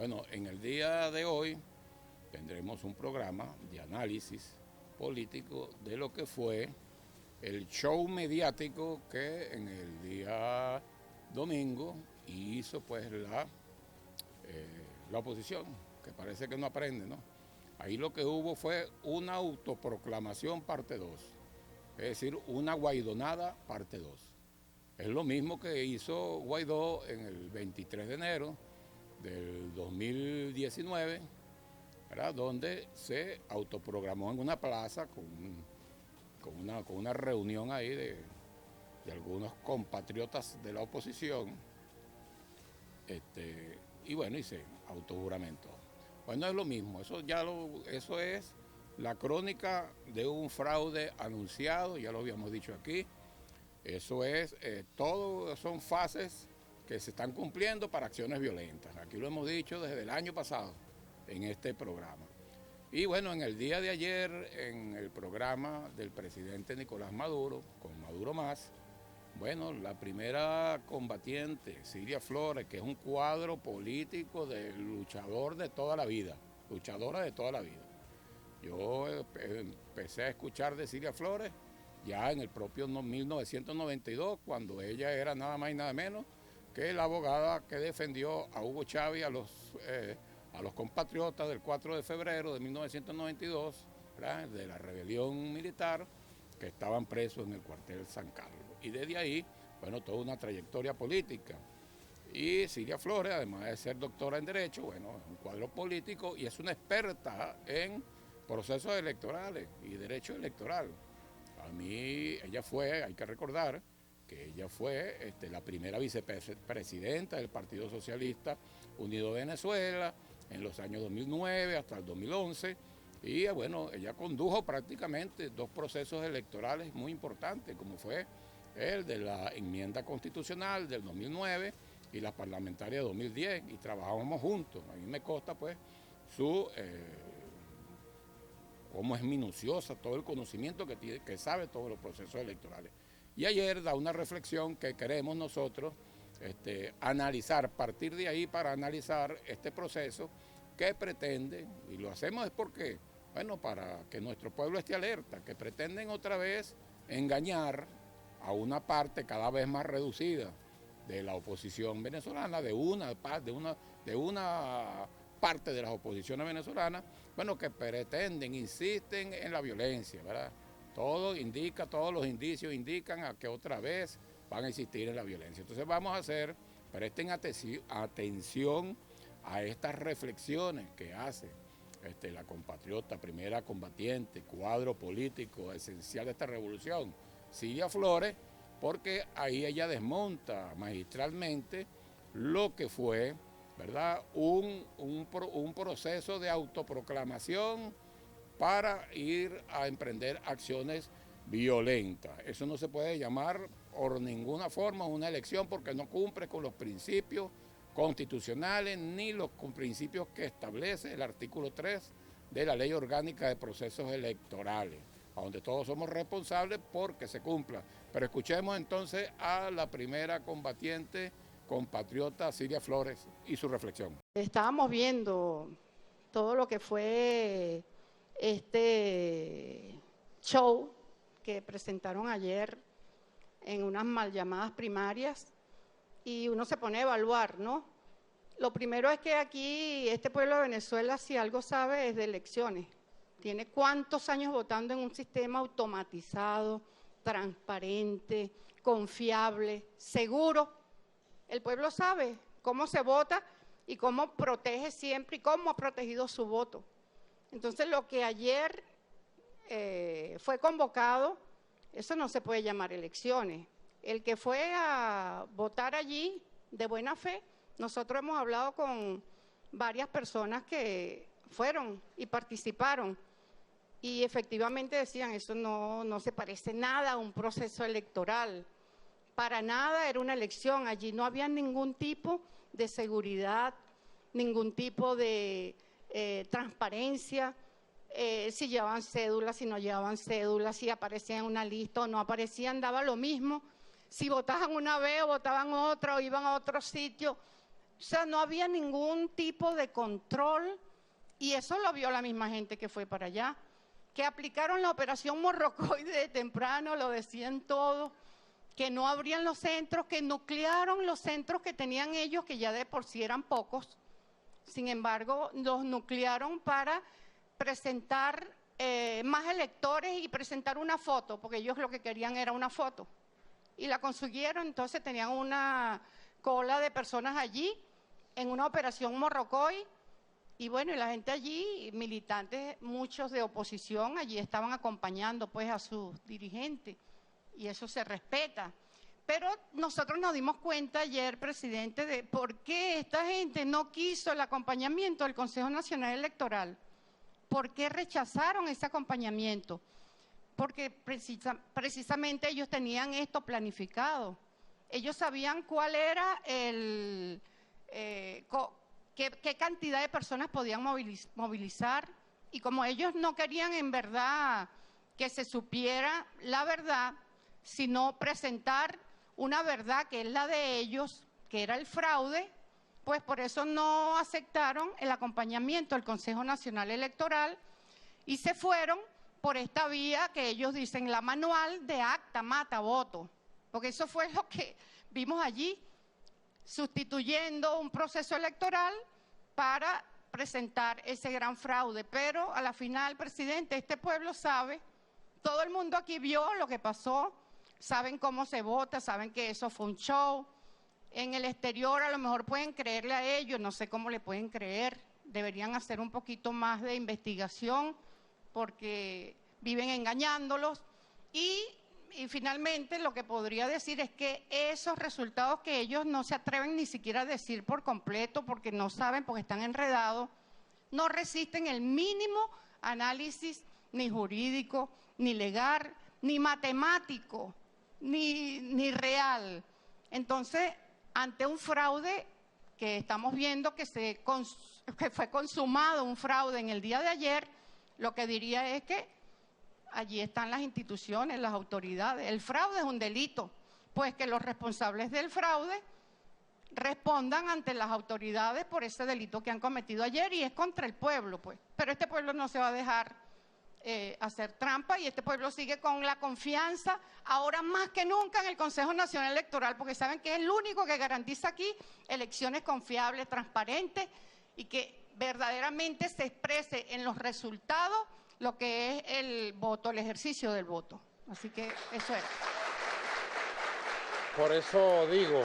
Bueno, en el día de hoy tendremos un programa de análisis político de lo que fue el show mediático que en el día domingo hizo pues la oposición, que parece que no aprende, ¿no? Ahí lo que hubo fue una autoproclamación parte 2, es decir, una guaidonada parte 2. Es lo mismo que hizo Guaidó en el 23 de enero del 2019, ¿verdad? Donde se autoprogramó en una plaza con una reunión ahí de algunos compatriotas de la oposición, y bueno, y se autojuramentó. Bueno, es lo mismo, eso es la crónica de un fraude anunciado, ya lo habíamos dicho aquí. Eso es, todo son fases que se están cumpliendo para acciones violentas. Aquí lo hemos dicho desde el año pasado en este programa. Y bueno, en el día de ayer, en el programa del presidente Nicolás Maduro, con Maduro Más, bueno, la primera combatiente, Cilia Flores, que es un cuadro político de luchador de toda la vida, luchadora de toda la vida. Yo empecé a escuchar de Cilia Flores ya en el propio 1992, cuando ella era nada más y nada menos que la abogada que defendió a Hugo Chávez y a los compatriotas del 4 de febrero de 1992, ¿verdad?, de la rebelión militar, que estaban presos en el cuartel San Carlos. Y desde ahí, bueno, toda una trayectoria política. Y Cilia Flores, además de ser doctora en Derecho, bueno, es un cuadro político y es una experta en procesos electorales y derecho electoral. A mí, ella fue, hay que recordar, que ella fue la primera vicepresidenta del Partido Socialista Unido de Venezuela en los años 2009 hasta el 2011. Y bueno, ella condujo prácticamente dos procesos electorales muy importantes, como fue el de la enmienda constitucional del 2009 y la parlamentaria de 2010, y trabajábamos juntos. A mí me consta pues cómo es minuciosa, todo el conocimiento que sabe todos los procesos electorales. Y ayer da una reflexión que queremos nosotros analizar, partir de ahí para analizar este proceso que pretende, y lo hacemos es porque, bueno, para que nuestro pueblo esté alerta, que pretenden otra vez engañar a una parte cada vez más reducida de la oposición venezolana, de una parte de las oposiciones venezolanas, bueno, que pretenden, insisten en la violencia, ¿verdad? Todos los indicios indican a que otra vez van a insistir en la violencia. Entonces presten atención a estas reflexiones que hace la compatriota, primera combatiente, cuadro político esencial de esta revolución, Cilia Flores, porque ahí ella desmonta magistralmente lo que fue, ¿verdad?, un proceso de autoproclamación para ir a emprender acciones violentas. Eso no se puede llamar por ninguna forma una elección, porque no cumple con los principios constitucionales ni los principios que establece el artículo 3 de la Ley Orgánica de Procesos Electorales, a donde todos somos responsables porque se cumpla. Pero escuchemos entonces a la primera combatiente, compatriota Cilia Flores, y su reflexión. Estábamos viendo todo lo que fue este show que presentaron ayer en unas mal llamadas primarias, y uno se pone a evaluar, ¿no? Lo primero es que aquí este pueblo de Venezuela, si algo sabe, es de elecciones. Tiene cuántos años votando en un sistema automatizado, transparente, confiable, seguro. El pueblo sabe cómo se vota y cómo protege siempre y cómo ha protegido su voto. Entonces, lo que ayer fue convocado, eso no se puede llamar elecciones. El que fue a votar allí de buena fe, nosotros hemos hablado con varias personas que fueron y participaron, y efectivamente decían, eso no se parece nada a un proceso electoral. Para nada era una elección, allí no había ningún tipo de seguridad, ningún tipo de transparencia, si llevaban cédulas, si no llevaban cédulas, si aparecían en una lista o no aparecían, daba lo mismo. Si votaban una vez o votaban otra o iban a otro sitio, O sea, no había ningún tipo de control y eso lo vio la misma gente que fue para allá. Que aplicaron la operación Morrocoy de temprano, lo decían todos, que no abrían los centros, que nuclearon los centros que tenían ellos, que ya de por sí eran pocos. Sin embargo, los nuclearon para presentar más electores y presentar una foto, porque ellos lo que querían era una foto. Y la consiguieron, entonces tenían una cola de personas allí en una operación Morrocoy. Y bueno, y la gente allí, militantes, muchos de oposición, allí estaban acompañando pues a sus dirigentes y eso se respeta. Pero nosotros nos dimos cuenta ayer, presidente, de por qué esta gente no quiso el acompañamiento del Consejo Nacional Electoral. ¿Por qué rechazaron ese acompañamiento? Porque precisamente ellos tenían esto planificado. Ellos sabían cuál era qué cantidad de personas podían movilizar y como ellos no querían en verdad que se supiera la verdad, sino presentar una verdad que es la de ellos, que era el fraude, pues por eso no aceptaron el acompañamiento del Consejo Nacional Electoral y se fueron por esta vía que ellos dicen, la manual de acta, mata, voto, porque eso fue lo que vimos allí, sustituyendo un proceso electoral para presentar ese gran fraude. Pero a la final, presidente, este pueblo sabe, todo el mundo aquí vio lo que pasó, saben cómo se vota, saben que eso fue un show. En el exterior a lo mejor pueden creerle a ellos, no sé cómo le pueden creer, deberían hacer un poquito más de investigación porque viven engañándolos y finalmente lo que podría decir es que esos resultados que ellos no se atreven ni siquiera a decir por completo porque no saben, porque están enredados, no resisten el mínimo análisis ni jurídico, ni legal, ni matemático, ni real. Entonces, ante un fraude que estamos viendo que fue consumado un fraude en el día de ayer, lo que diría es que allí están las instituciones, las autoridades. El fraude es un delito, pues que los responsables del fraude respondan ante las autoridades por ese delito que han cometido ayer y es contra el pueblo, pues. Pero este pueblo no se va a dejar hacer trampa y este pueblo sigue con la confianza, ahora más que nunca, en el Consejo Nacional Electoral, porque saben que es el único que garantiza aquí elecciones confiables, transparentes y que verdaderamente se exprese en los resultados lo que es el voto, el ejercicio del voto. Así que eso es. Por eso digo.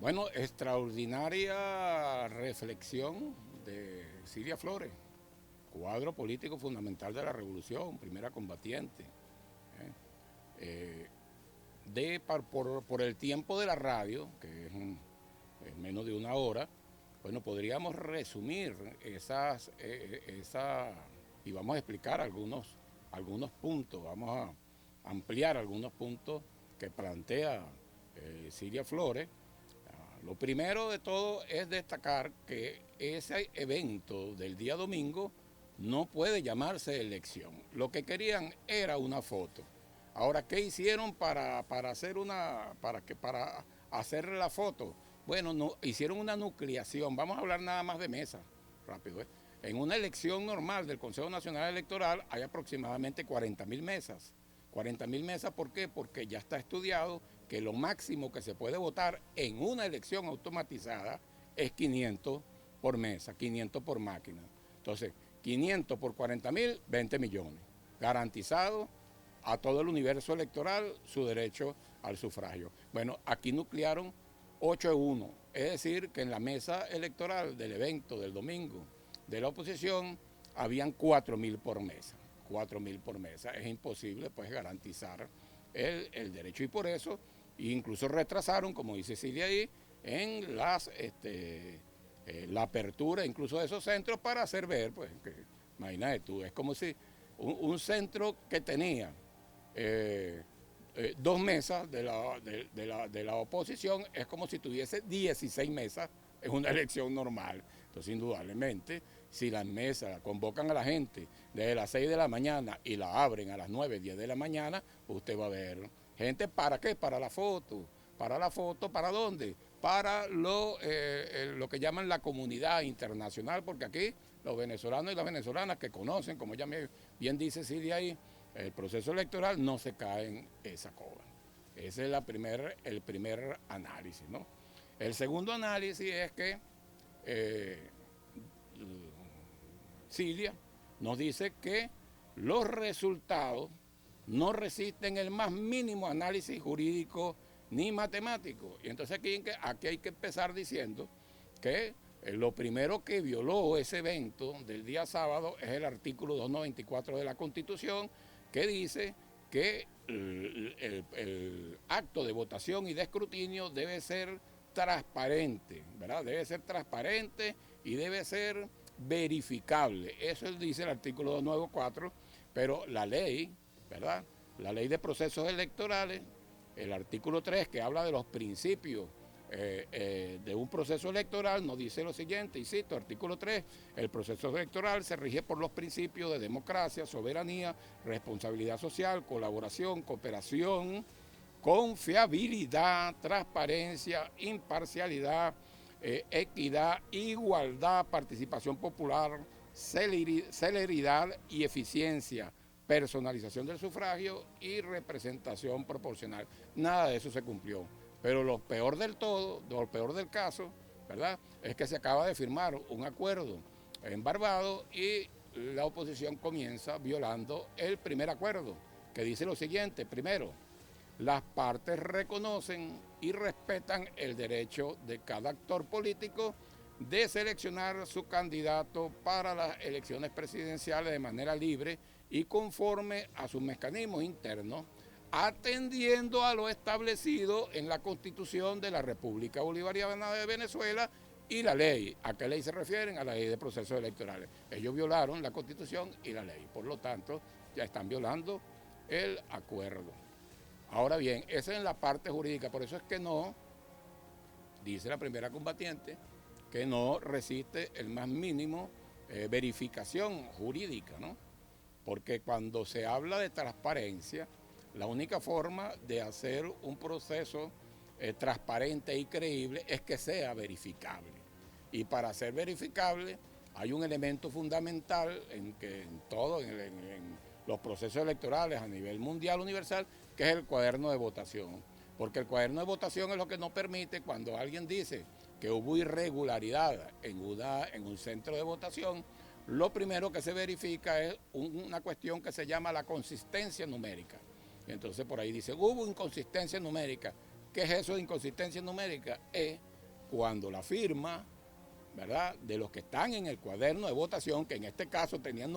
Bueno, extraordinaria reflexión de Cilia Flores, cuadro político fundamental de la revolución, primera combatiente. Por el tiempo de la radio, que es menos de una hora, bueno, podríamos resumir y vamos a explicar algunos puntos, vamos a ampliar algunos puntos que plantea Cilia Flores. Lo primero de todo es destacar que ese evento del día domingo no puede llamarse elección. Lo que querían era una foto. Ahora, ¿qué hicieron para hacer la foto? Bueno, no, hicieron una nucleación. Vamos a hablar nada más de mesa, rápido. En una elección normal del Consejo Nacional Electoral hay aproximadamente 40.000 mesas. 40.000 mesas, ¿por qué? Porque ya está estudiado que lo máximo que se puede votar en una elección automatizada es 500 por mesa, 500 por máquina. Entonces, 500 por 40.000, 20 millones. Garantizado a todo el universo electoral su derecho al sufragio. Bueno, aquí nuclearon 8-1, es decir, que en la mesa electoral del evento del domingo de la oposición habían 4.000 por mesa. 4.000 por mesa. Es imposible pues garantizar el derecho y por eso incluso retrasaron, como dice Cilia ahí, en la apertura incluso de esos centros para hacer ver, pues, que imagínate tú, es como si un centro que tenía 2 mesas de la oposición es como si tuviese 16 mesas en una elección normal. Entonces, indudablemente, si las mesas convocan a la gente desde las 6 de la mañana y la abren a las 9, 10 de la mañana, usted va a ver gente, ¿para qué? Para la foto. ¿Para la foto? ¿Para dónde? para lo que llaman la comunidad internacional, porque aquí los venezolanos y las venezolanas que conocen, como ya bien dice Silvia ahí, el proceso electoral no se cae en esa cova. Ese es el primer análisis, ¿no? El segundo análisis es que Silvia nos dice que los resultados no resisten el más mínimo análisis jurídico ni matemático. Y entonces aquí hay que empezar diciendo que lo primero que violó ese evento del día sábado es el artículo 294 de la Constitución, que dice que el acto de votación y de escrutinio debe ser transparente, ¿verdad? Debe ser transparente y debe ser verificable. Eso dice el artículo 294, pero la ley, ¿verdad? La ley de procesos electorales, el artículo 3, que habla de los principios de un proceso electoral, nos dice lo siguiente, y cito, artículo 3, el proceso electoral se rige por los principios de democracia, soberanía, responsabilidad social, colaboración, cooperación, confiabilidad, transparencia, imparcialidad, equidad, igualdad, participación popular, celeridad y eficiencia, personalización del sufragio y representación proporcional. Nada de eso se cumplió. Pero lo peor del todo, lo peor del caso, ¿verdad?, es que se acaba de firmar un acuerdo en Barbados y la oposición comienza violando el primer acuerdo, que dice lo siguiente: primero, las partes reconocen y respetan el derecho de cada actor político de seleccionar su candidato para las elecciones presidenciales de manera libre y conforme a sus mecanismos internos, atendiendo a lo establecido en la Constitución de la República Bolivariana de Venezuela y la ley. ¿A qué ley se refieren? A la ley de procesos electorales. Ellos violaron la Constitución y la ley, por lo tanto, ya están violando el acuerdo. Ahora bien, esa es la parte jurídica, por eso es que no, dice la primera combatiente, que no resiste el más mínimo verificación jurídica, ¿no? Porque cuando se habla de transparencia, la única forma de hacer un proceso transparente y creíble es que sea verificable. Y para ser verificable hay un elemento fundamental en los procesos electorales a nivel mundial universal, que es el cuaderno de votación. Porque el cuaderno de votación es lo que nos permite, cuando alguien dice que hubo irregularidad en un centro de votación, lo primero que se verifica es una cuestión que se llama la consistencia numérica. Y entonces por ahí dice, hubo inconsistencia numérica. ¿Qué es eso de inconsistencia numérica? Es cuando la firma, ¿verdad?, de los que están en el cuaderno de votación, que en este caso tenían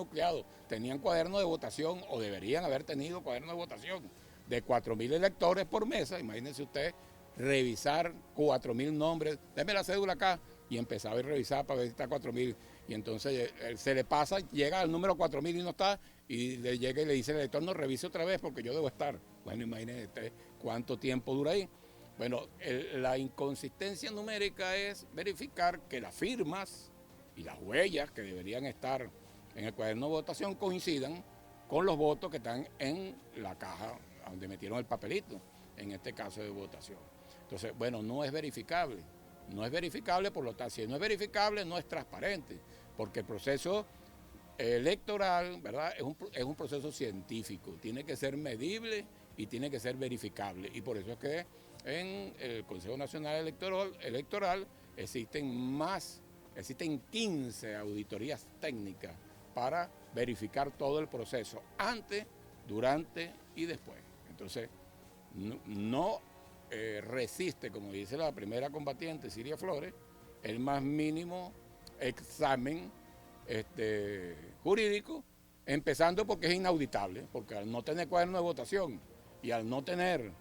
cuaderno de votación o deberían haber tenido cuaderno de votación de 4.000 electores por mesa. Imagínense usted revisar 4.000 nombres, deme la cédula acá, y empezaba a revisar para ver si está 4.000, y entonces se le pasa, llega al número 4.000 y no está, y le llega y le dice al elector, no, revise otra vez porque yo debo estar. Bueno, imagínense cuánto tiempo dura ahí. Bueno, la inconsistencia numérica es verificar que las firmas y las huellas que deberían estar en el cuaderno de votación coincidan con los votos que están en la caja donde metieron el papelito, en este caso de votación. Entonces, bueno, no es verificable. No es verificable, por lo tanto, si no es verificable, no es transparente, porque el proceso electoral, ¿verdad?, es un proceso científico, tiene que ser medible y tiene que ser verificable. Y por eso es que en el Consejo Nacional Electoral existen 15 auditorías técnicas para verificar todo el proceso, antes, durante y después. Entonces, no resiste, como dice la primera combatiente, Silvia Flores, el más mínimo examen jurídico, empezando porque es inauditable, porque al no tener cuaderno de votación y al no tener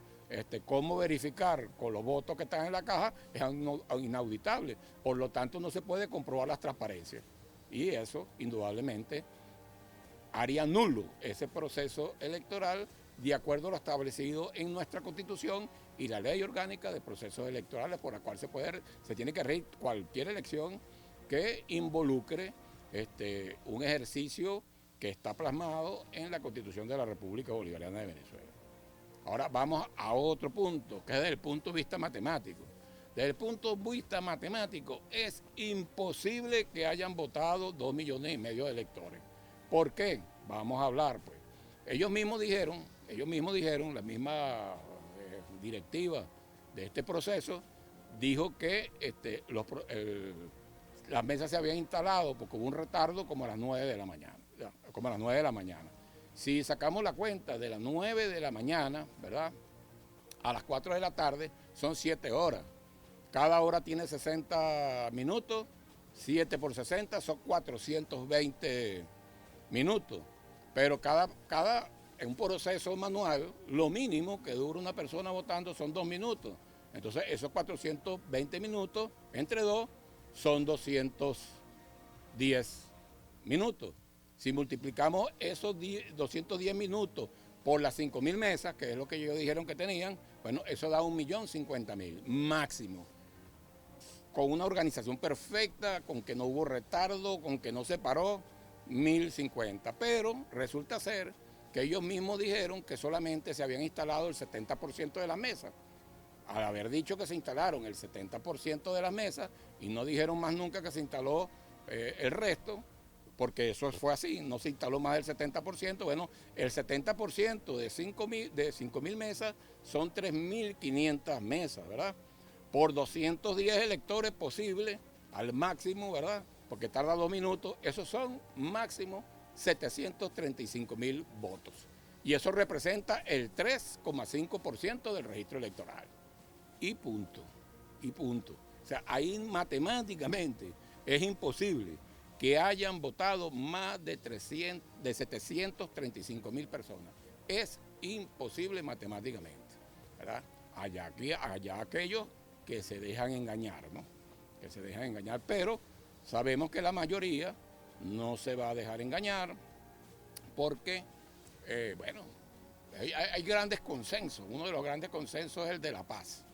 cómo verificar con los votos que están en la caja, es inauditable. Por lo tanto, no se puede comprobar las transparencias. Y eso, indudablemente, haría nulo ese proceso electoral de acuerdo a lo establecido en nuestra Constitución y la Ley Orgánica de Procesos Electorales, por la cual se tiene que regir cualquier elección que involucre un ejercicio que está plasmado en la Constitución de la República Bolivariana de Venezuela. Ahora vamos a otro punto, que es desde el punto de vista matemático. Desde el punto de vista matemático, es imposible que hayan votado 2,5 millones de electores. ¿Por qué? Vamos a hablar, pues. Ellos mismos dijeron, la misma directiva de este proceso, dijo que las mesas se habían instalado porque hubo un retardo como a las 9 de la mañana. Si sacamos la cuenta de las 9 de la mañana, ¿verdad?, a las 4 de la tarde, son 7 horas. Cada hora tiene 60 minutos, 7 por 60 son 420 minutos. Pero en un proceso manual, lo mínimo que dura una persona votando son 2 minutos. Entonces, esos 420 minutos, entre 2, son 210 minutos. Si multiplicamos esos 210 minutos por las 5.000 mesas, que es lo que ellos dijeron que tenían, bueno, eso da 1.050.000 máximo. Con una organización perfecta, con que no hubo retardo, con que no se paró, 1.050. Pero resulta ser que ellos mismos dijeron que solamente se habían instalado el 70% de las mesas. Al haber dicho que se instalaron el 70% de las mesas y no dijeron más nunca que se instaló el resto, porque eso fue así, no se instaló más del 70%, bueno, el 70% de 5.000 mesas son 3.500 mesas, ¿verdad? Por 210 electores posibles, al máximo, ¿verdad?, porque tarda 2 minutos, esos son máximo 735.000 votos. Y eso representa el 3,5% del registro electoral. Y punto. O sea, ahí matemáticamente es imposible que hayan votado más de 735.000 personas. Es imposible matemáticamente, ¿verdad? Allá aquellos que se dejan engañar, ¿no? Que se dejan engañar, pero sabemos que la mayoría no se va a dejar engañar porque, hay grandes consensos. Uno de los grandes consensos es el de la paz.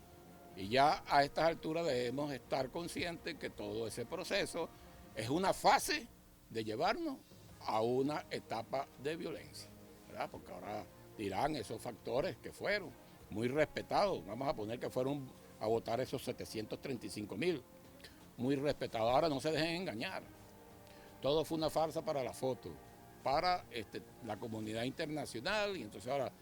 Y ya a estas alturas debemos estar conscientes que todo ese proceso es una fase de llevarnos a una etapa de violencia, ¿verdad? Porque ahora dirán esos factores que fueron muy respetados. Vamos a poner que fueron a votar esos 735.000. Muy respetados. Ahora no se dejen engañar. Todo fue una farsa para la foto, para la comunidad internacional, y entonces ahora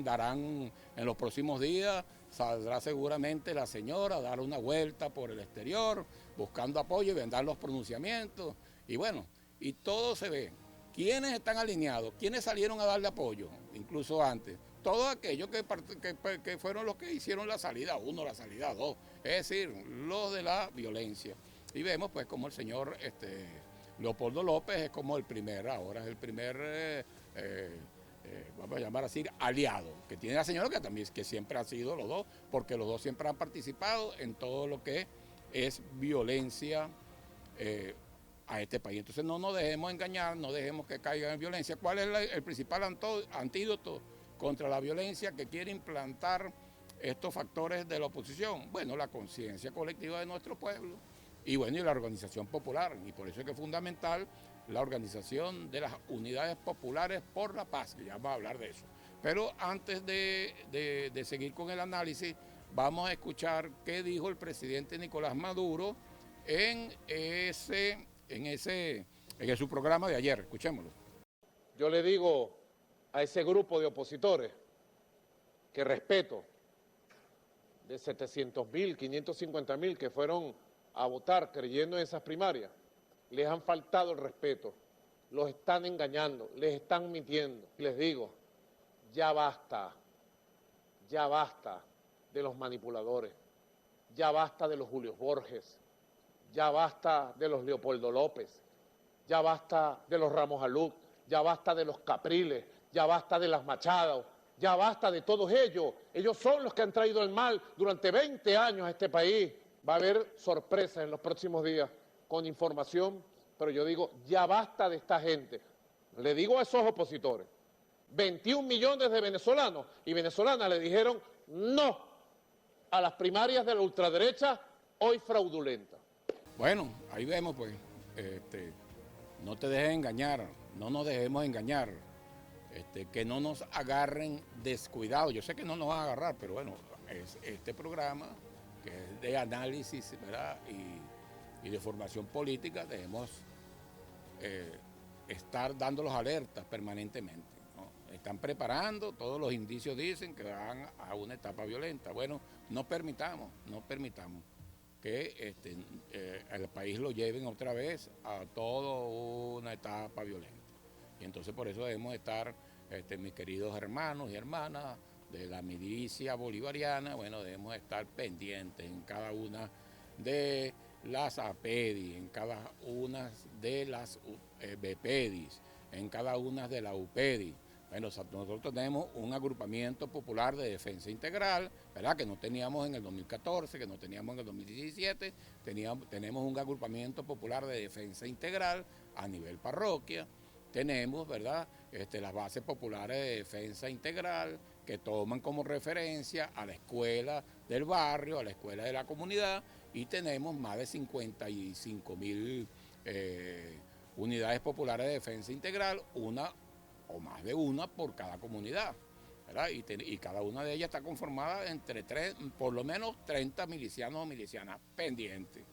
darán en los próximos días, saldrá seguramente la señora a dar una vuelta por el exterior, buscando apoyo y vendrán los pronunciamientos, y bueno, y todo se ve. ¿Quiénes están alineados? ¿Quiénes salieron a darle apoyo? Incluso antes. Todos aquellos que fueron los que hicieron la salida 1, la salida 2, es decir, los de la violencia. Y vemos pues como el señor Leopoldo López es como ahora es el primer, vamos a llamar así, aliado, que tiene la señora que siempre ha sido los dos, porque los dos siempre han participado en todo lo que es violencia a este país. Entonces no nos dejemos engañar, no dejemos que caigan en violencia. ¿Cuál es el principal antídoto contra la violencia que quiere implantar estos factores de la oposición? Bueno, la conciencia colectiva de nuestro pueblo y bueno, y la organización popular. Y por eso es que es fundamental la organización de las unidades populares por la paz, que ya vamos a hablar de eso. Pero antes de seguir con el análisis, vamos a escuchar qué dijo el presidente Nicolás Maduro en su programa de ayer. Escuchémoslo. Yo le digo a ese grupo de opositores que respeto, de 700.000, 550.000 que fueron a votar creyendo en esas primarias, les han faltado el respeto, los están engañando, les están mintiendo. Les digo, ya basta de los manipuladores, ya basta de los Julio Borges, ya basta de los Leopoldo López, ya basta de los Ramos Aluc, ya basta de los Capriles, ya basta de las Machado, ya basta de todos ellos. Ellos son los que han traído el mal durante 20 años a este país. Va a haber sorpresas en los próximos días con información, pero yo digo, ya basta de esta gente. Le digo a esos opositores, 21 millones de venezolanos y venezolanas le dijeron no a las primarias de la ultraderecha hoy fraudulentas. Bueno, ahí vemos pues, no te dejes engañar, no nos dejemos engañar, que no nos agarren descuidados. Yo sé que no nos van a agarrar, pero bueno, este programa que es de análisis, ¿verdad? Y de formación política, debemos estar dando los alertas permanentemente, ¿no? Están preparando, todos los indicios dicen que van a una etapa violenta. Bueno, no permitamos que el país lo lleven otra vez a toda una etapa violenta. Y entonces por eso debemos estar, mis queridos hermanos y hermanas de la milicia bolivariana, bueno, debemos estar pendientes en cada una de las APEDI, en cada una de las BPEDIs, en cada una de las UPEDI. Bueno, nosotros tenemos un agrupamiento popular de defensa integral, ¿verdad? Que no teníamos en el 2014, que no teníamos en el 2017, tenemos un agrupamiento popular de defensa integral a nivel parroquia, tenemos, ¿verdad? Las bases populares de defensa integral que toman como referencia a la escuela del barrio, a la escuela de la comunidad, y tenemos más de 55.000 unidades populares de defensa integral, una o más de una por cada comunidad, ¿verdad? Y cada una de ellas está conformada entre por lo menos 30 milicianos o milicianas pendientes.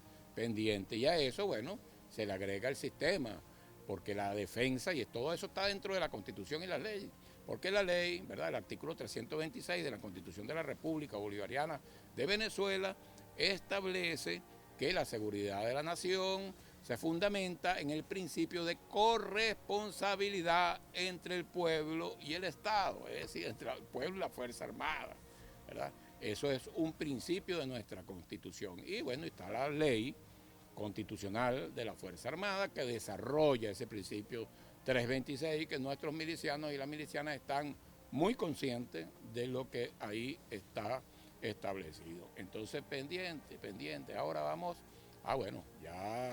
Y a eso, bueno, se le agrega el sistema, porque la defensa y todo eso está dentro de la Constitución y las leyes. Porque la ley, ¿verdad? El artículo 326 de la Constitución de la República Bolivariana de Venezuela establece que la seguridad de la nación se fundamenta en el principio de corresponsabilidad entre el pueblo y el Estado, es decir, entre el pueblo y la Fuerza Armada, ¿verdad? Eso es un principio de nuestra Constitución. Y bueno, está la ley constitucional de la Fuerza Armada que desarrolla ese principio 326, que nuestros milicianos y las milicianas están muy conscientes de lo que ahí está establecido. Entonces, pendiente. Ahora vamos, bueno, ya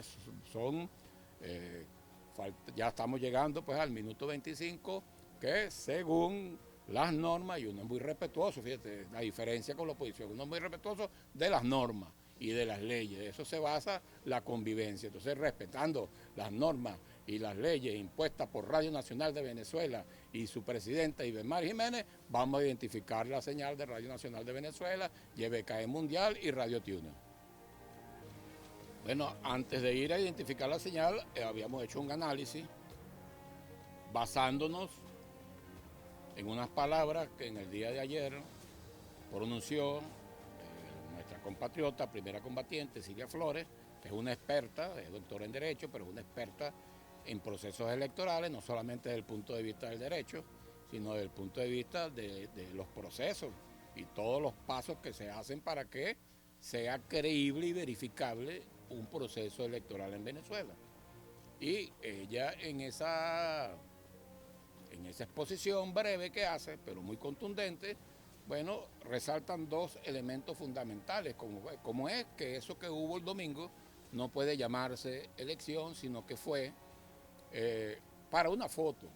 ya estamos llegando pues al minuto 25, que según las normas, y uno es muy respetuoso, fíjate, la diferencia con la oposición, uno es muy respetuoso de las normas y de las leyes, de eso se basa la convivencia. Entonces, respetando las normas y las leyes impuestas por Radio Nacional de Venezuela y su presidenta Ibemar Jiménez, vamos a identificar la señal de Radio Nacional de Venezuela, YBKE Mundial y Radio Tuna. Bueno, antes de ir a identificar la señal, habíamos hecho un análisis basándonos en unas palabras que en el día de ayer pronunció nuestra compatriota, primera combatiente, Silvia Flores, que es una experta, es doctora en Derecho, pero es una experta en procesos electorales, no solamente desde el punto de vista del derecho, sino desde el punto de vista de los procesos y todos los pasos que se hacen para que sea creíble y verificable un proceso electoral en Venezuela. Y ella en esa exposición breve que hace, pero muy contundente, bueno, resaltan dos elementos fundamentales, como es que eso que hubo el domingo no puede llamarse elección, sino que fue para una foto.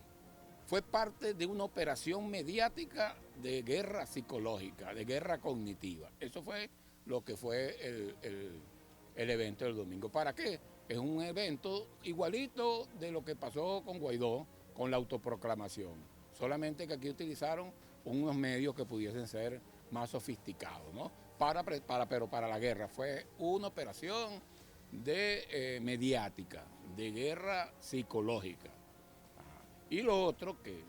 Fue parte de una operación mediática de guerra psicológica, de guerra cognitiva. Eso fue lo que fue el evento del domingo. ¿Para qué? Es un evento igualito de lo que pasó con Guaidó, con la autoproclamación. Solamente que aquí utilizaron unos medios que pudiesen ser más sofisticados, ¿no? Pero para la guerra. Fue una operación mediática, de guerra psicológica. Y lo otro que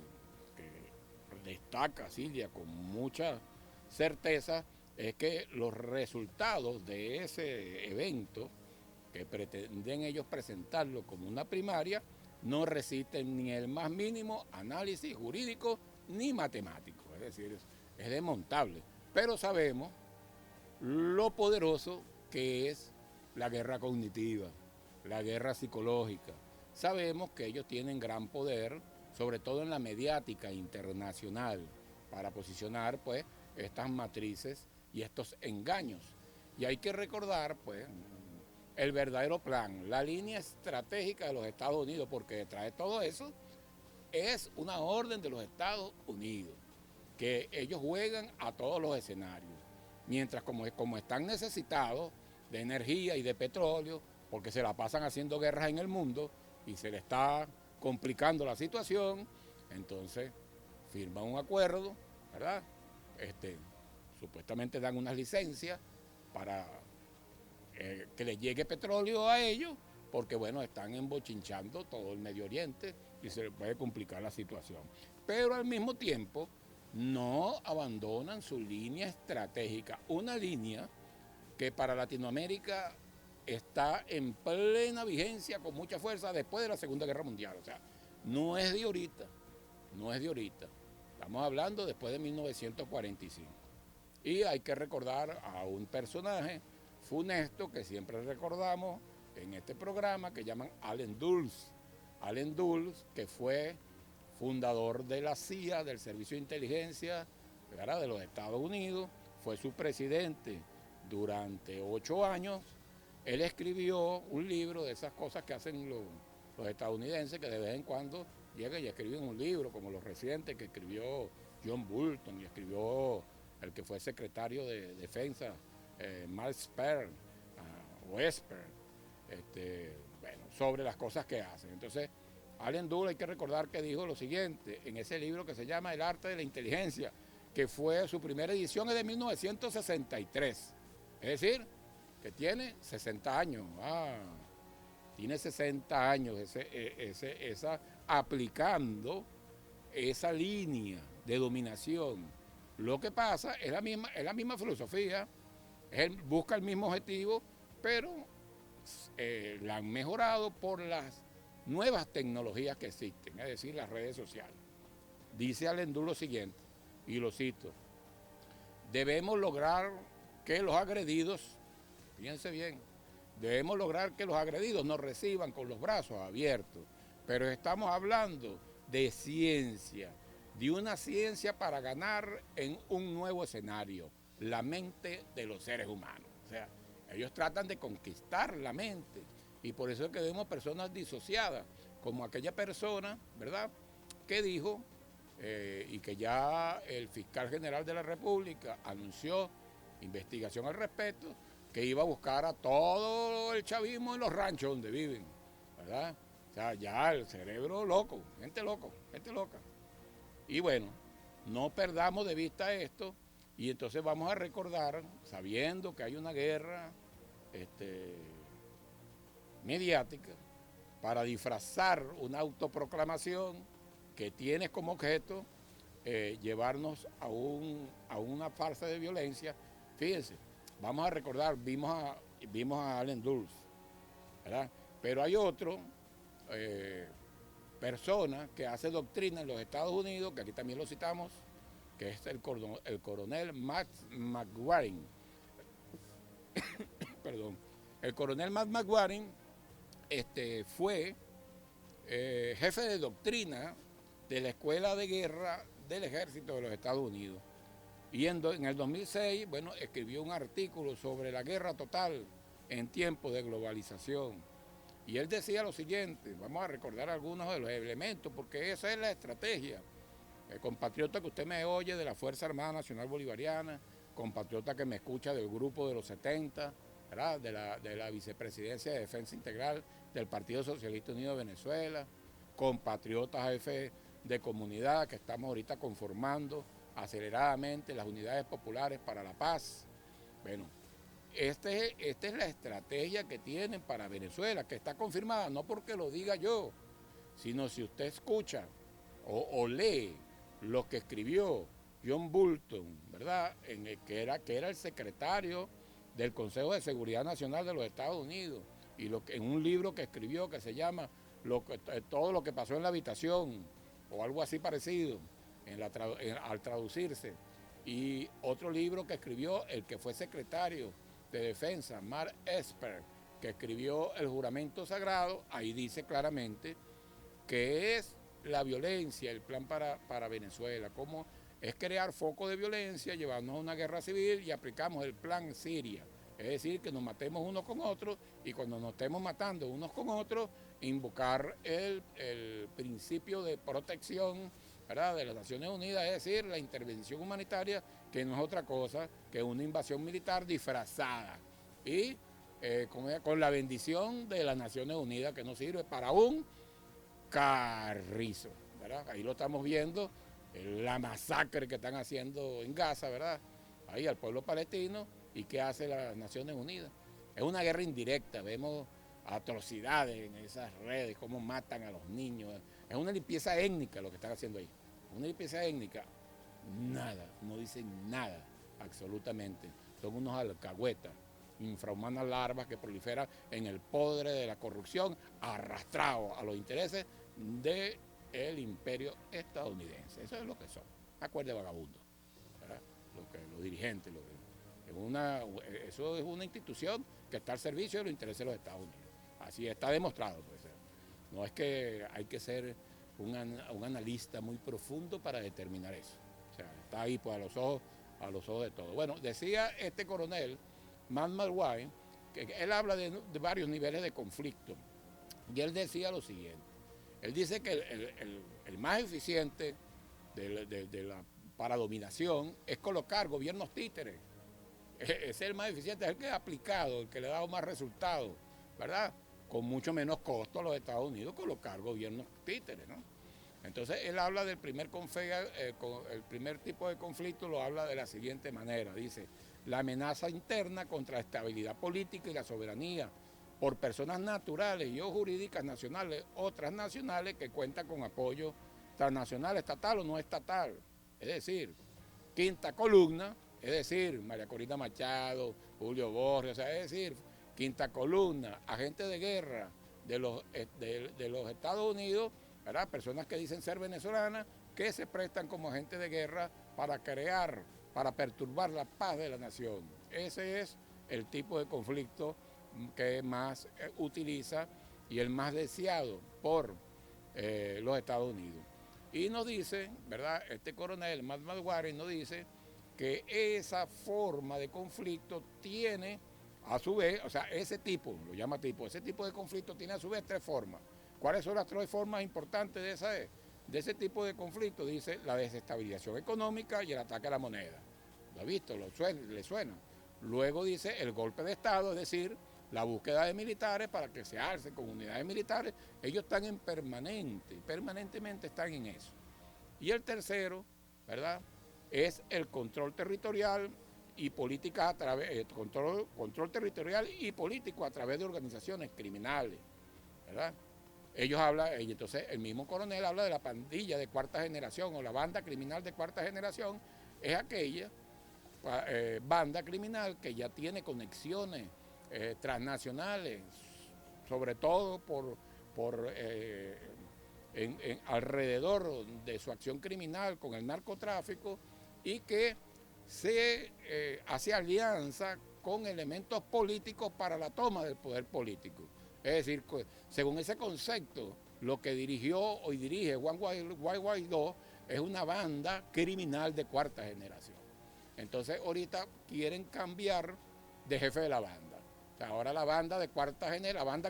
destaca Silvia con mucha certeza es que los resultados de ese evento, que pretenden ellos presentarlo como una primaria, no resisten ni el más mínimo análisis jurídico ni matemático, es decir, es desmontable. Pero sabemos lo poderoso que es la guerra cognitiva, la guerra psicológica. Sabemos que ellos tienen gran poder, sobre todo en la mediática internacional, para posicionar pues estas matrices y estos engaños. Y hay que recordar pues el verdadero plan, la línea estratégica de los Estados Unidos, porque detrás de todo eso es una orden de los Estados Unidos, que ellos juegan a todos los escenarios, mientras como están necesitados de energía y de petróleo, porque se la pasan haciendo guerras en el mundo y se le está complicando la situación, entonces firman un acuerdo, ¿verdad? Supuestamente dan unas licencias para que les llegue petróleo a ellos, porque bueno, están embochinchando todo el Medio Oriente y se les puede complicar la situación. Pero al mismo tiempo no abandonan su línea estratégica, una línea que para Latinoamérica está en plena vigencia con mucha fuerza después de la Segunda Guerra Mundial. O sea, no es de ahorita, no es de ahorita. Estamos hablando después de 1945. Y hay que recordar a un personaje funesto que siempre recordamos en este programa, que llaman Allen Dulles. Allen Dulles, que fue fundador de la CIA, del Servicio de Inteligencia, ¿verdad?, de los Estados Unidos, fue su presidente durante 8 años. Él escribió un libro de esas cosas que hacen los estadounidenses, que de vez en cuando llegan y escriben un libro, como los recientes que escribió John Bolton y escribió el que fue secretario de Defensa, Mark Esper, bueno, sobre las cosas que hacen. Entonces, Allen Dulles, hay que recordar que dijo lo siguiente en ese libro que se llama El arte de la inteligencia, que fue su primera edición de 1963. Es decir, que tiene 60 años. Tiene 60 años aplicando esa línea de dominación. Lo que pasa es la misma filosofía, él busca el mismo objetivo, pero la han mejorado por las nuevas tecnologías que existen, es decir, las redes sociales. Dice Allen Dulles lo siguiente, y lo cito: debemos lograr que los agredidos, fíjense bien, debemos lograr que los agredidos nos reciban con los brazos abiertos, pero estamos hablando de ciencia, de una ciencia para ganar en un nuevo escenario, la mente de los seres humanos. O sea, ellos tratan de conquistar la mente, y por eso es que vemos personas disociadas, como aquella persona, ¿verdad?, que dijo, y que ya el fiscal general de la República anunció investigación al respecto, que iba a buscar a todo el chavismo en los ranchos donde viven, ¿verdad? O sea, ya el cerebro loco, gente loca. Y bueno, no perdamos de vista esto, y entonces vamos a recordar, sabiendo que hay una guerra mediática, para disfrazar una autoproclamación que tiene como objeto llevarnos a una farsa de violencia. Fíjense, vamos a recordar, vimos a Allen Dulles, ¿verdad? Pero hay otro persona que hace doctrina en los Estados Unidos, que aquí también lo citamos, que es el coronel Matt McGuarrin. Perdón. El coronel Matt McGuarrin fue jefe de doctrina de la Escuela de Guerra del Ejército de los Estados Unidos. Y en el 2006, bueno, escribió un artículo sobre la guerra total en tiempos de globalización. Y él decía lo siguiente, vamos a recordar algunos de los elementos, porque esa es la estrategia. El compatriota que usted me oye de la Fuerza Armada Nacional Bolivariana, compatriota que me escucha del grupo de los 70, ¿verdad?, de la Vicepresidencia de Defensa Integral del Partido Socialista Unido de Venezuela, compatriotas jefes de comunidad que estamos ahorita conformando aceleradamente las unidades populares para la paz. Bueno, esta es la estrategia que tienen para Venezuela, que está confirmada no porque lo diga yo, sino si usted escucha o lee lo que escribió John Bolton, ¿verdad?, que era el secretario del Consejo de Seguridad Nacional de los Estados Unidos, y en un libro que escribió que se llama Todo lo que pasó en la habitación, o algo así parecido, al traducirse, y otro libro que escribió el que fue secretario de Defensa, Mark Esper, que escribió El Juramento Sagrado. Ahí dice claramente que es la violencia, el plan para Venezuela, cómo es crear foco de violencia, llevarnos a una guerra civil, y aplicamos el plan Siria. Es decir, que nos matemos unos con otros, y cuando nos estemos matando unos con otros, invocar el principio de protección, ¿verdad?, de las Naciones Unidas, es decir, la intervención humanitaria, que no es otra cosa que una invasión militar disfrazada, y con la bendición de las Naciones Unidas, que no sirve para un carrizo, ¿verdad? Ahí lo estamos viendo, la masacre que están haciendo en Gaza, ¿verdad?, ahí al pueblo palestino, ¿Y qué hace las Naciones Unidas? Es una guerra indirecta, vemos atrocidades en esas redes, cómo matan a los niños. Es una limpieza étnica lo que están haciendo ahí. Una limpieza étnica, nada, no dicen nada, absolutamente. Son unos alcahuetas, infrahumanas larvas que proliferan en el podre de la corrupción, arrastrados a los intereses del imperio estadounidense. Eso es lo que son, acuerdos de vagabundos, ¿verdad? Los dirigentes, eso es una institución que está al servicio de los intereses de los Estados Unidos. Así está demostrado, pues. No es que hay que ser un analista muy profundo para determinar eso. O sea, está ahí pues a los ojos de todos. Bueno, decía este coronel, Matt McGuire, que él habla de varios niveles de conflicto. Y él decía lo siguiente. Él dice que el más eficiente para dominación es colocar gobiernos títeres. Es el más eficiente, es el que es aplicado, el que le ha dado más resultados, ¿verdad? Con mucho menos costo a los Estados Unidos colocar gobiernos títeres, ¿no? Entonces él habla del primer tipo de conflicto, lo habla de la siguiente manera, dice, la amenaza interna contra la estabilidad política y la soberanía por personas naturales y o jurídicas nacionales o transnacionales que cuentan con apoyo transnacional, estatal o no estatal. Es decir, quinta columna, es decir, María Corina Machado, Julio Borges, o sea, es decir, quinta columna, agentes de guerra de los Estados Unidos, ¿verdad? Personas que dicen ser venezolanas, que se prestan como agentes de guerra para perturbar la paz de la nación. Ese es el tipo de conflicto que más utiliza y el más deseado por los Estados Unidos. Y nos dice, ¿verdad? Este coronel, Matt McGuire, nos dice que esa forma de conflicto tiene, a su vez, o sea, ese tipo de conflicto tiene a su vez tres formas. ¿Cuáles son las tres formas importantes de ese tipo de conflicto? Dice la desestabilización económica y el ataque a la moneda. ¿Lo ha visto? ¿Le suena? Luego dice el golpe de Estado, es decir, la búsqueda de militares para que se alcen con unidades militares. Ellos están permanentemente están en eso. Y el tercero, ¿verdad?, es el control territorial y política control territorial y político a través de organizaciones criminales, ¿verdad? Ellos hablan, y entonces el mismo coronel habla de la pandilla de cuarta generación o la banda criminal de cuarta generación, es aquella banda criminal que ya tiene conexiones transnacionales, sobre todo alrededor de su acción criminal con el narcotráfico y que se hace alianza con elementos políticos para la toma del poder político. Es decir, según ese concepto, lo que dirigió hoy dirige Juan Guaidó es una banda criminal de cuarta generación. Entonces ahorita quieren cambiar de jefe de la banda. O sea, ahora la banda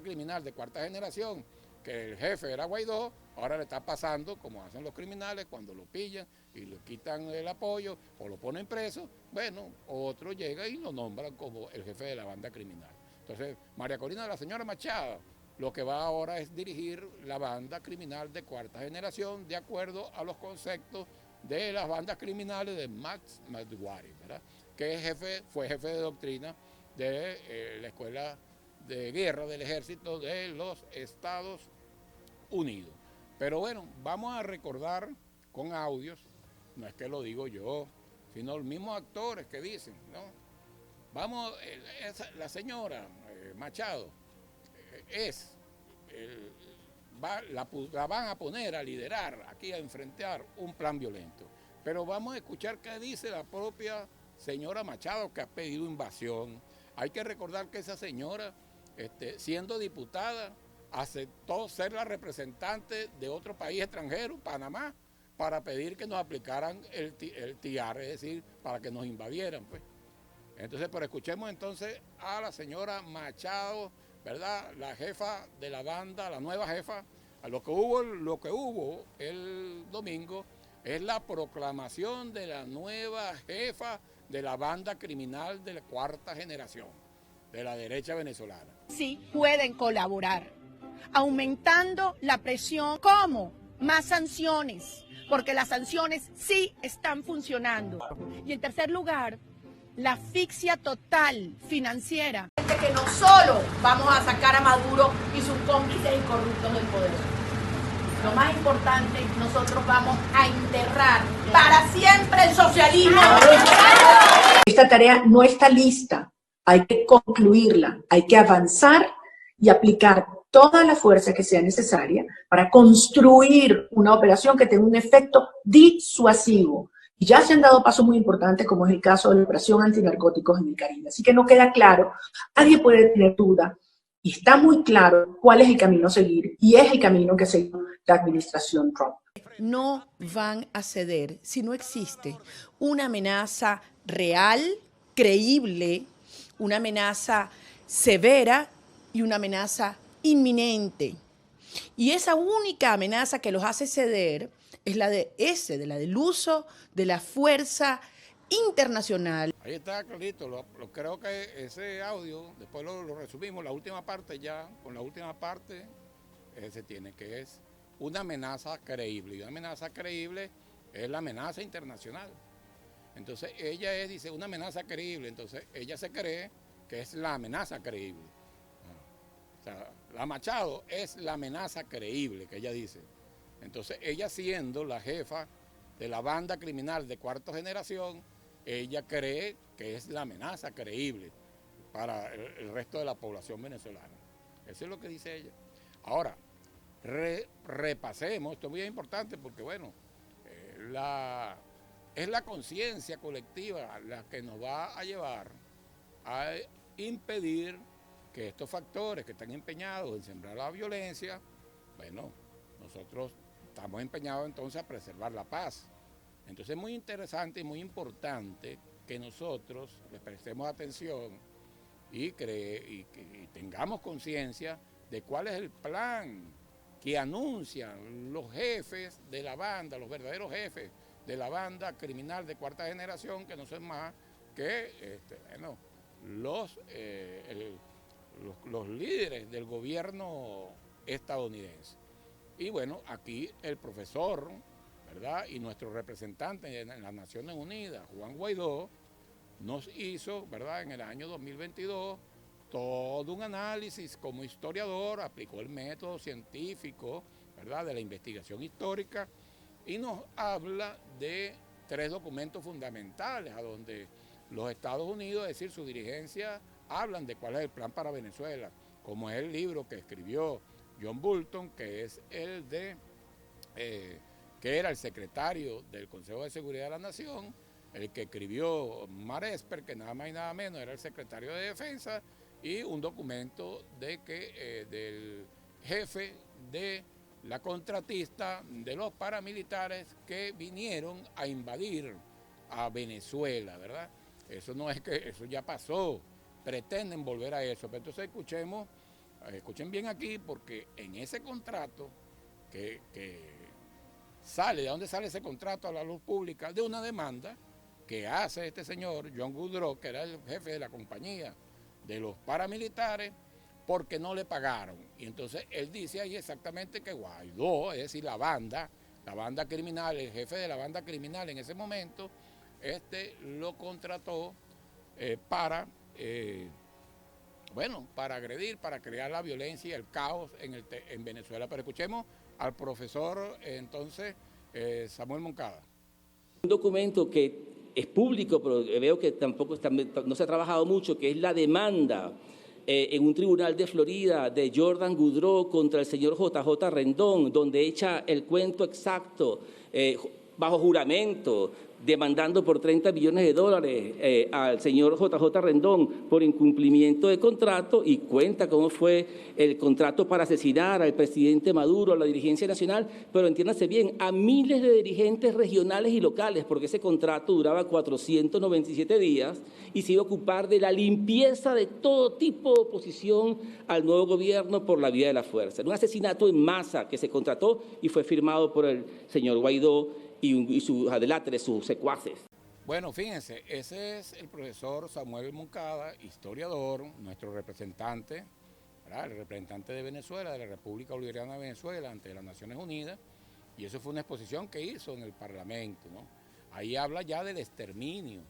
criminal de cuarta generación, que el jefe era Guaidó, ahora le está pasando como hacen los criminales cuando lo pillan y le quitan el apoyo o lo ponen preso. Bueno, otro llega y lo nombran como el jefe de la banda criminal. Entonces, María Corina, la señora Machado, lo que va ahora es dirigir la banda criminal de cuarta generación de acuerdo a los conceptos de las bandas criminales de Max McGuire, ¿verdad?, que fue jefe de doctrina de la Escuela de Guerra del Ejército de los Estados Unidos. Pero bueno, vamos a recordar con audios, no es que lo digo yo, sino los mismos actores que dicen, ¿no? Vamos, la señora Machado la van a poner a liderar, aquí a enfrentar un plan violento. Pero vamos a escuchar qué dice la propia señora Machado, que ha pedido invasión. Hay que recordar que esa señora, siendo diputada, aceptó ser la representante de otro país extranjero, Panamá, para pedir que nos aplicaran el TIAR, es decir, para que nos invadieran, pues. Entonces, pero escuchemos entonces a la señora Machado, ¿verdad?, la jefa de la banda, la nueva jefa. Lo que hubo el domingo es la proclamación de la nueva jefa de la banda criminal de la cuarta generación, de la derecha venezolana. Sí pueden colaborar, aumentando la presión. ¿Cómo? Más sanciones, porque las sanciones sí están funcionando. Y en tercer lugar, la asfixia total financiera. Que no solo vamos a sacar a Maduro y sus cómplices y corruptos del poder. Lo más importante, nosotros vamos a enterrar para siempre el socialismo. Esta tarea no está lista, hay que concluirla, hay que avanzar y aplicar toda la fuerza que sea necesaria para construir una operación que tenga un efecto disuasivo. Y ya se han dado pasos muy importantes, como es el caso de la operación antinarcóticos en el Caribe. Así que no queda claro, nadie puede tener duda, y está muy claro cuál es el camino a seguir, y es el camino que seguir la administración Trump. No van a ceder si no existe una amenaza real, creíble, una amenaza severa y una amenaza inminente. Y esa única amenaza que los hace ceder es la del uso de la fuerza internacional. Ahí está clarito, creo que ese audio, después lo resumimos, la última parte ya, con la última parte se tiene, que es una amenaza creíble. Y una amenaza creíble es la amenaza internacional. Entonces ella dice una amenaza creíble, entonces ella se cree que es la amenaza creíble. O sea, la Machado es la amenaza creíble que ella dice. Entonces ella, siendo la jefa de la banda criminal de cuarta generación, ella cree que es la amenaza creíble para el resto de la población venezolana. Eso es lo que dice ella. Ahora, repasemos, esto es muy importante porque, bueno, es la conciencia colectiva la que nos va a llevar a impedir que estos factores que están empeñados en sembrar la violencia, bueno, nosotros estamos empeñados entonces a preservar la paz. Entonces es muy interesante y muy importante que nosotros les prestemos atención y tengamos conciencia de cuál es el plan que anuncian los jefes de la banda, los verdaderos jefes de la banda criminal de cuarta generación, que no son más que los líderes del gobierno estadounidense. Y bueno, aquí el profesor, ¿verdad?, y nuestro representante en las Naciones Unidas, Juan Guaidó, nos hizo, ¿verdad?, en el año 2022 todo un análisis como historiador, aplicó el método científico, ¿verdad?, de la investigación histórica, y nos habla de 3 documentos fundamentales a donde los Estados Unidos, es decir, su dirigencia, hablan de cuál es el plan para Venezuela, como es el libro que escribió John Bolton, que es el de que era el secretario del Consejo de Seguridad de la Nación, el que escribió Mark Esper, que nada más y nada menos era el secretario de Defensa, y un documento del jefe de la contratista de los paramilitares que vinieron a invadir a Venezuela, ¿verdad? Eso no es que eso ya pasó, pretenden volver a eso. Pero entonces escuchen bien aquí, porque en ese contrato que sale, ¿de dónde sale ese contrato a la luz pública? De una demanda que hace este señor, John Goodrow, que era el jefe de la compañía de los paramilitares, porque no le pagaron. Y entonces él dice ahí exactamente que Guaidó, es decir, la banda criminal, el jefe de la banda criminal en ese momento, lo contrató para agredir, para crear la violencia y el caos en Venezuela. Pero escuchemos al profesor entonces Samuel Moncada. Un documento que es público, pero veo que tampoco no se ha trabajado mucho, que es la demanda en un tribunal de Florida de Jordan Goodrow contra el señor JJ Rendón, donde echa el cuento exacto, bajo juramento, demandando por $30 millones al señor JJ Rendón por incumplimiento de contrato, y cuenta cómo fue el contrato para asesinar al presidente Maduro, a la dirigencia nacional, pero entiéndase bien, a miles de dirigentes regionales y locales, porque ese contrato duraba 497 días y se iba a ocupar de la limpieza de todo tipo de oposición al nuevo gobierno por la vía de la fuerza. Un asesinato en masa que se contrató y fue firmado por el señor Guaidó y sus adláteres, sus secuaces. Bueno, fíjense, ese es el profesor Samuel Moncada, historiador, nuestro representante, ¿verdad?, el representante de Venezuela, de la República Bolivariana de Venezuela ante las Naciones Unidas, y eso fue una exposición que hizo en el Parlamento, ¿no? Ahí habla ya del exterminio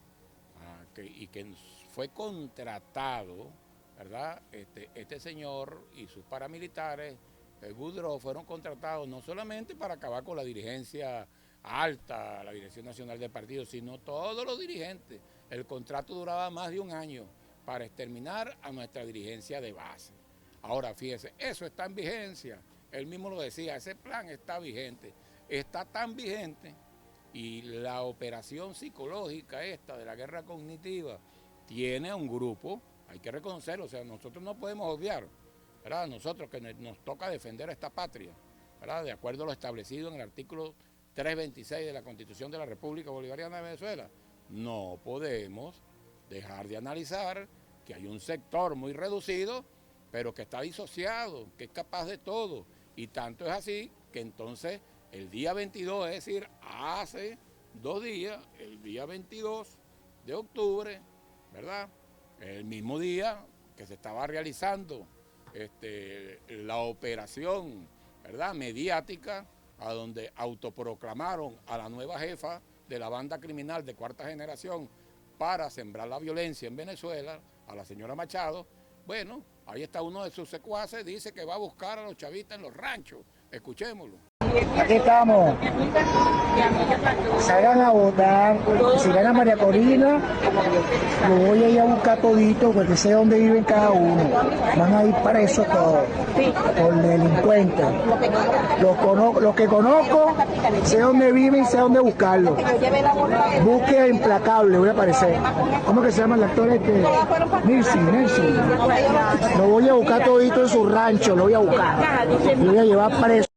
que fue contratado, ¿verdad? Este señor y sus paramilitares, Goudreau, fueron contratados no solamente para acabar con la dirigencia alta, la dirección nacional del partido, sino todos los dirigentes. El contrato duraba más de un año para exterminar a nuestra dirigencia de base. Ahora, fíjese, eso está en vigencia. Él mismo lo decía, ese plan está vigente. Está tan vigente y la operación psicológica esta de la guerra cognitiva tiene un grupo, hay que reconocerlo, o sea, nosotros no podemos obviar, ¿verdad? Nosotros que nos toca defender a esta patria, ¿verdad? De acuerdo a lo establecido en el artículo 326 de la Constitución de la República Bolivariana de Venezuela, no podemos dejar de analizar que hay un sector muy reducido, pero que está disociado, que es capaz de todo. Y tanto es así que entonces el día 22, es decir, hace 2 días, el día 22 de octubre, ¿verdad? El mismo día que se estaba realizando la operación, ¿verdad?, mediática, a donde autoproclamaron a la nueva jefa de la banda criminal de cuarta generación para sembrar la violencia en Venezuela, a la señora Machado. Bueno, ahí está uno de sus secuaces, dice que va a buscar a los chavistas en los ranchos. Escuchémoslo. Aquí estamos. Salgan a votar. Si gana María Corina, lo voy a ir a buscar todito porque sé dónde viven cada uno. Van a ir presos todos por delincuentes. Los que conozco, sé dónde viven y sé dónde buscarlos. Búsqueda implacable, voy a aparecer. ¿Cómo que se llama el actor Nelson. Lo voy a buscar todito en su rancho, lo voy a buscar. Lo voy a llevar preso.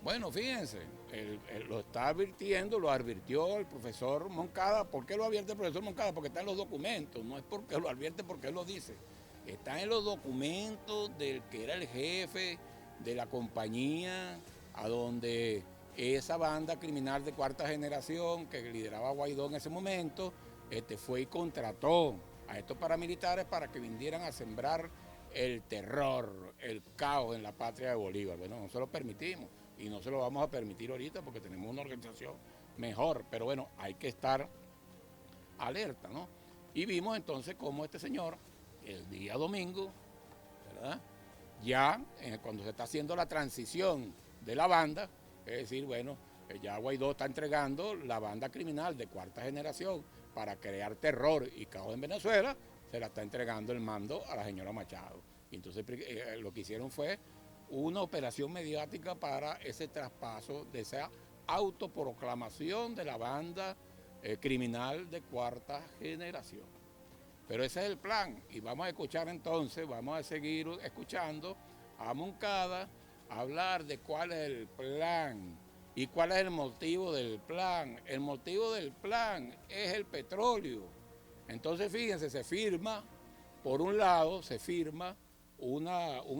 Bueno, fíjense, él lo está advirtiendo, lo advirtió el profesor Moncada. ¿Por qué lo advierte el profesor Moncada? Porque está en los documentos, no es porque lo advierte porque él lo dice. Está en los documentos del que era el jefe de la compañía, a donde esa banda criminal de cuarta generación que lideraba Guaidó en ese momento, fue y contrató a estos paramilitares para que vinieran a sembrar el terror, el caos en la patria de Bolívar. Bueno, no se lo permitimos y no se lo vamos a permitir ahorita porque tenemos una organización mejor, pero bueno, hay que estar alerta, ¿no? Y vimos entonces cómo este señor, el día domingo, ¿verdad?, ya cuando se está haciendo la transición de la banda, es decir, bueno, ya Guaidó está entregando la banda criminal de cuarta generación para crear terror y caos en Venezuela, se la está entregando el mando a la señora Machado. Y entonces lo que hicieron fue una operación mediática para ese traspaso de esa autoproclamación de la banda criminal de cuarta generación. Pero ese es el plan y vamos a escuchar entonces, vamos a seguir escuchando a Moncada hablar de cuál es el plan y cuál es el motivo del plan. El motivo del plan es el petróleo. Entonces, fíjense, se firma, por un lado, se firma un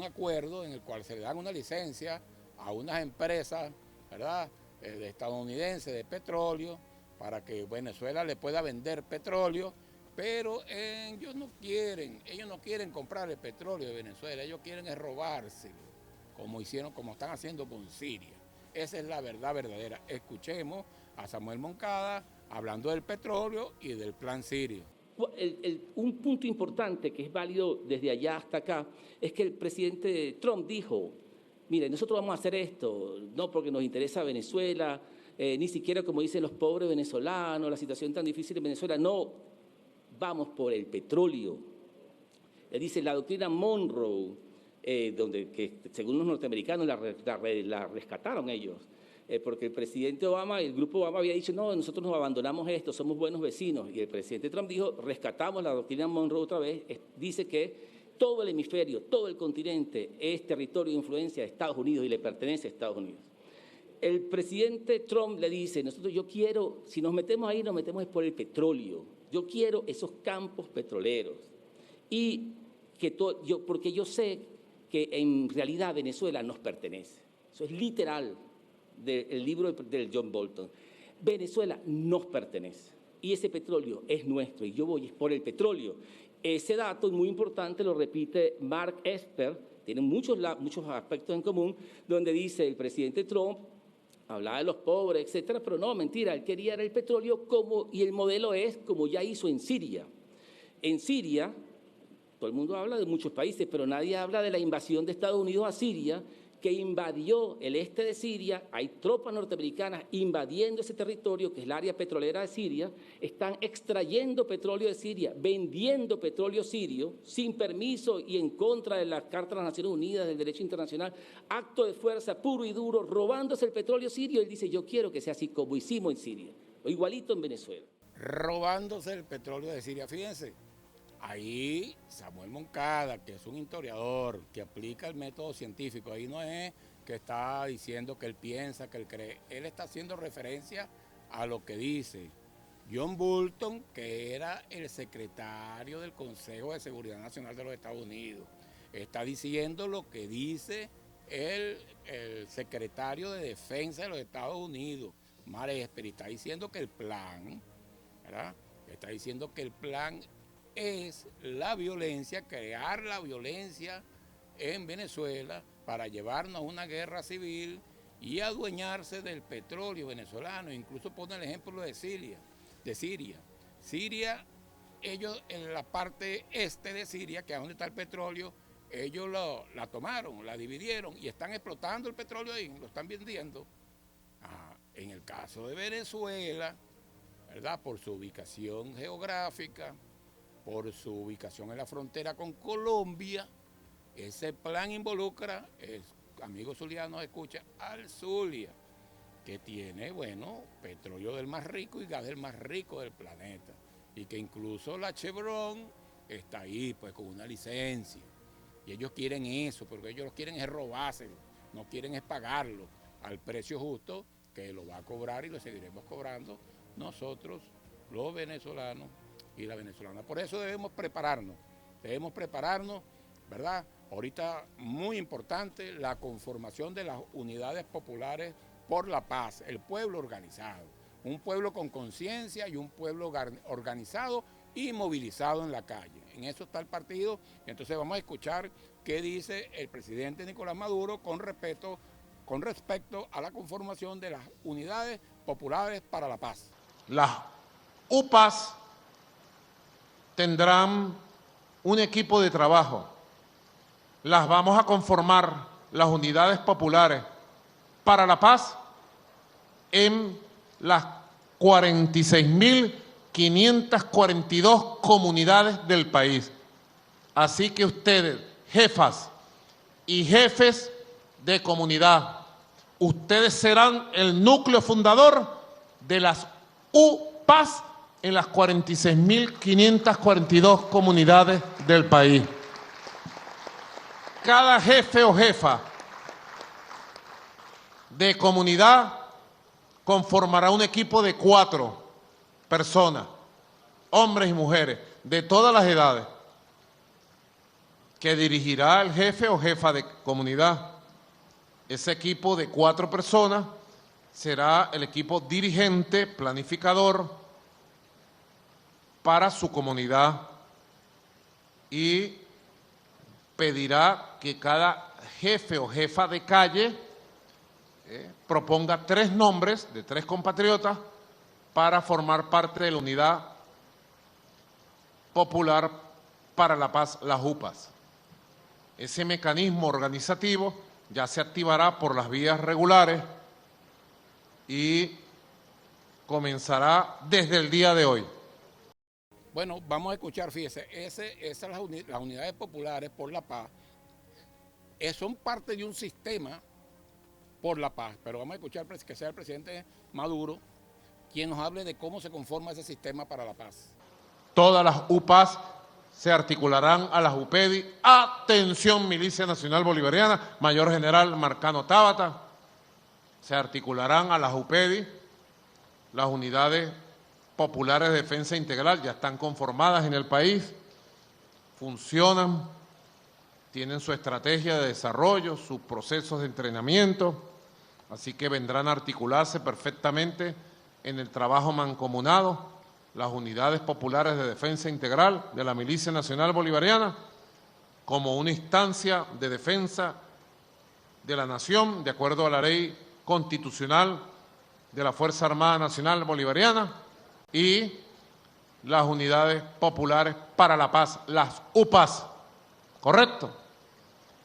acuerdo en el cual se le dan una licencia a unas empresas, ¿verdad?, estadounidenses de petróleo, para que Venezuela le pueda vender petróleo, pero ellos no quieren comprar el petróleo de Venezuela, ellos quieren es robárselo, como están haciendo con Siria. Esa es la verdad verdadera. Escuchemos a Samuel Moncada hablando del petróleo y del plan sirio. Un punto importante que es válido desde allá hasta acá es que el presidente Trump dijo, mire, nosotros vamos a hacer esto, no porque nos interesa Venezuela, ni siquiera como dicen los pobres venezolanos, la situación tan difícil en Venezuela, no, vamos por el petróleo. Le dice la doctrina Monroe, que según los norteamericanos la rescataron ellos. Porque el presidente Obama y el grupo Obama había dicho, no, nosotros nos abandonamos esto, somos buenos vecinos. Y el presidente Trump dijo, rescatamos la doctrina Monroe otra vez, dice que todo el hemisferio, todo el continente es territorio de influencia de Estados Unidos y le pertenece a Estados Unidos. El presidente Trump le dice, yo quiero, si nos metemos ahí, nos metemos por el petróleo. Yo quiero esos campos petroleros. Y porque yo sé que en realidad Venezuela nos pertenece. Eso es literal del libro del John Bolton. Venezuela nos pertenece y ese petróleo es nuestro y yo voy por el petróleo. Ese dato muy importante lo repite Mark Esper, tienen muchos aspectos en común, donde dice el presidente Trump, hablaba de los pobres, etcétera, pero no, mentira, él quería el petróleo y el modelo es como ya hizo en Siria. En Siria, todo el mundo habla de muchos países, pero nadie habla de la invasión de Estados Unidos a Siria, que invadió el este de Siria. Hay tropas norteamericanas invadiendo ese territorio, que es el área petrolera de Siria. Están extrayendo petróleo de Siria, vendiendo petróleo sirio, sin permiso y en contra de la Carta de las Naciones Unidas, del derecho internacional. Acto de fuerza puro y duro, robándose el petróleo sirio. Él dice, yo quiero que sea así como hicimos en Siria, o igualito en Venezuela. Robándose el petróleo de Siria, fíjense. Ahí Samuel Moncada, que es un historiador, que aplica el método científico, ahí no es que está diciendo que él piensa, que él cree, él está haciendo referencia a lo que dice John Bolton, que era el secretario del Consejo de Seguridad Nacional de los Estados Unidos. Está diciendo lo que dice el secretario de Defensa de los Estados Unidos, Mark Esper, está diciendo que el plan, ¿verdad? Está diciendo que el plan es la violencia, crear la violencia en Venezuela para llevarnos a una guerra civil y adueñarse del petróleo venezolano. Incluso pone el ejemplo de Siria. Siria, ellos en la parte este de Siria, que es donde está el petróleo, ellos la tomaron, la dividieron y están explotando el petróleo ahí, lo están vendiendo. En el caso de Venezuela, ¿verdad? Por su ubicación geográfica, por su ubicación en la frontera con Colombia, ese plan involucra, amigo zuliano escucha, al Zulia, que tiene, bueno, petróleo del más rico y gas del más rico del planeta, y que incluso la Chevron está ahí, pues, con una licencia, y ellos quieren eso, porque ellos lo quieren es robárselo, no quieren es pagarlo al precio justo, que lo va a cobrar y lo seguiremos cobrando nosotros, los venezolanos, y la venezolana. Por eso debemos prepararnos, ¿verdad? Ahorita muy importante la conformación de las unidades populares por la paz, el pueblo organizado, un pueblo con conciencia y un pueblo organizado y movilizado en la calle. En eso está el partido, entonces vamos a escuchar qué dice el presidente Nicolás Maduro con respecto a la conformación de las unidades populares para la paz. Las UPAs tendrán un equipo de trabajo. Las vamos a conformar, las unidades populares para la paz, en las 46.542 comunidades del país. Así que ustedes, jefas y jefes de comunidad, ustedes serán el núcleo fundador de las UPAs en las 46.542 comunidades del país. Cada jefe o jefa de comunidad conformará un equipo de 4 personas, hombres y mujeres, de todas las edades, que dirigirá el jefe o jefa de comunidad. Ese equipo de 4 personas será el equipo dirigente, planificador, para su comunidad, y pedirá que cada jefe o jefa de calle proponga 3 nombres de 3 compatriotas para formar parte de la unidad popular para la paz, las UPAs. Ese mecanismo organizativo ya se activará por las vías regulares y comenzará desde el día de hoy. Bueno, vamos a escuchar, fíjese, esas las unidades populares por la paz, son parte de un sistema por la paz, pero vamos a escuchar que sea el presidente Maduro quien nos hable de cómo se conforma ese sistema para la paz. Todas las UPAs se articularán a las UPEDI. Atención, Milicia Nacional Bolivariana, Mayor General Marcano Tábata. Se articularán a las UPEDI, las unidades populares de defensa integral, ya están conformadas en el país, funcionan, tienen su estrategia de desarrollo, sus procesos de entrenamiento, así que vendrán a articularse perfectamente en el trabajo mancomunado, las unidades populares de defensa integral de la Milicia Nacional Bolivariana, como una instancia de defensa de la nación, de acuerdo a la ley constitucional de la Fuerza Armada Nacional Bolivariana, y las unidades populares para la paz, las UPAs, ¿correcto?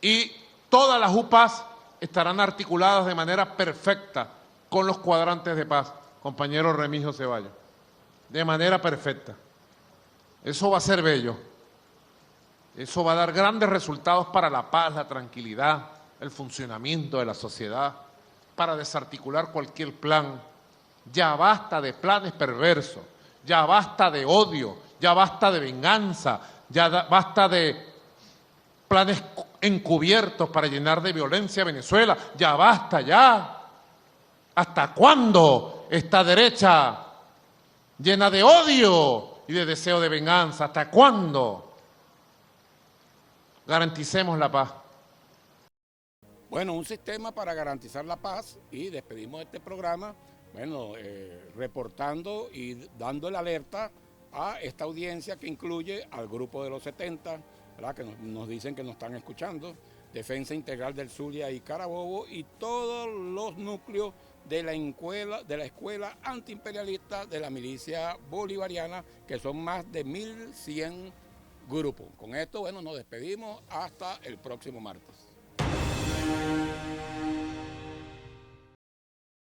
Y todas las UPAs estarán articuladas de manera perfecta con los cuadrantes de paz, compañero Remigio Ceballos, de manera perfecta. Eso va a ser bello. Eso va a dar grandes resultados para la paz, la tranquilidad, el funcionamiento de la sociedad, para desarticular cualquier plan. Ya basta de planes perversos, ya basta de odio, ya basta de venganza, basta de planes encubiertos para llenar de violencia a Venezuela. Ya basta, ya. ¿Hasta cuándo esta derecha llena de odio y de deseo de venganza? ¿Hasta cuándo? Garanticemos la paz. Bueno, un sistema para garantizar la paz, y despedimos este programa, bueno, reportando y dando la alerta a esta audiencia que incluye al Grupo de los 70, ¿verdad? Que nos dicen que nos están escuchando, Defensa Integral del Zulia y Carabobo, y todos los núcleos de la escuela antiimperialista de la milicia bolivariana, que son más de 1.100 grupos. Con esto, bueno, nos despedimos hasta el próximo martes.